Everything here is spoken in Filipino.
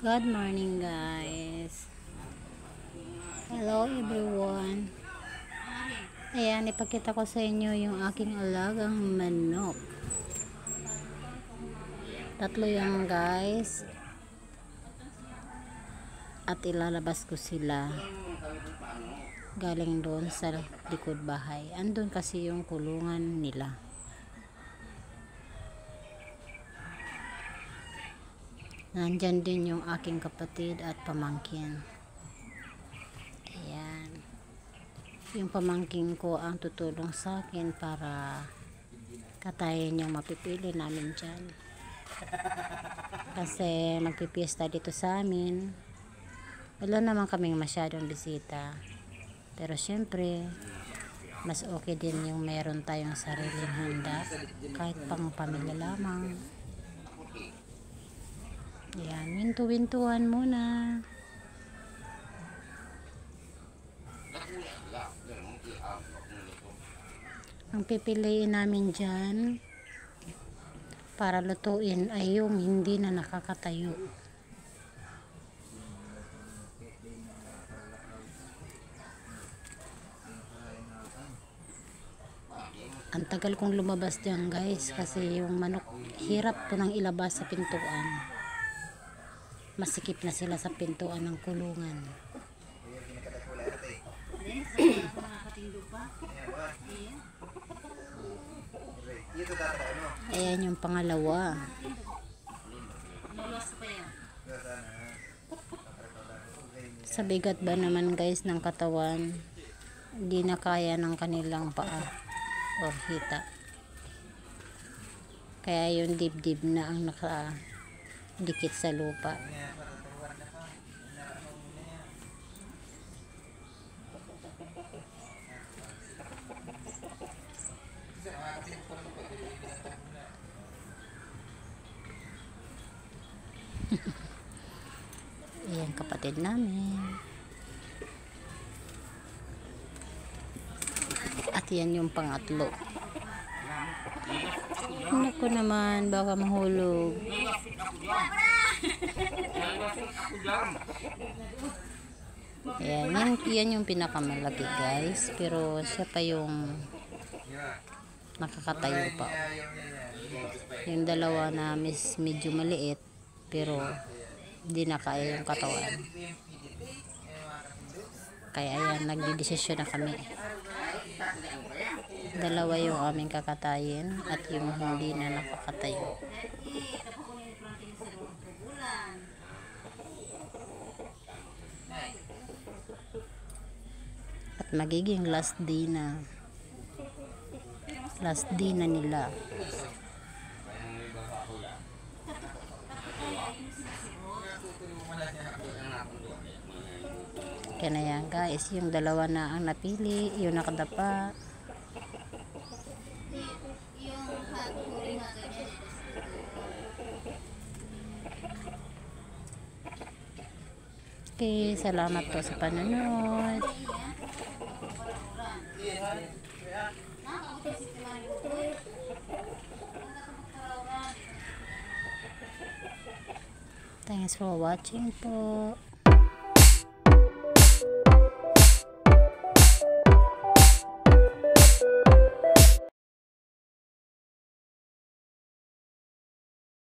Good morning, guys. Hello everyone. Ayan, ipakita ko sa inyo yung aking alagang manok. Tatlo yan, guys. At ilalabas ko sila galing doon sa likod bahay. Andun kasi yung kulungan nila. Nandyan din yung aking kapatid at pamangkin. Ayan. Yung pamangkin ko ang tutulong sa akin para katayin yung mapipili namin dyan. Kasi magpipiesta dito sa amin. Wala naman kaming masyadong bisita. Pero syempre, mas okay din yung meron tayong sariling handa. Kahit pang pamilya lamang. Ayan, wintu-wintuhan muna. Ang pipiliin namin dyan para lutuin ay yung hindi na nakakatayo. Ang tagal kong lumabas dyan, guys, kasi yung manok hirap ko nang ilabas sa pintuan. Masikip na sila sa pintuan ng kulungan. Ayan yung pangalawa. Sa bigat ba naman, guys, ng katawan, hindi na kaya ng kanilang paa o hita. Kaya yung dibdib na ang nakadikit sa lupa. Ayan, kapatid namin. At yan yung pangatlo. Naku naman, baka mahulog. Ayan, yan yung pinakamalaki, guys. Pero siya pa yung nakakatayo pa. Yung dalawa na medyo maliit, pero hindi na kaya yung katawan. Kaya ayan, nagdidesisyon na kami. Dalawa yung aming kakatayin at yung hindi na nakakatayo. At magiging last day na nila. Kaya na yan, guys, yung dalawa na ang napili, yung nakadapa. Okay, salamat po sa panonood. Thanks for watching po.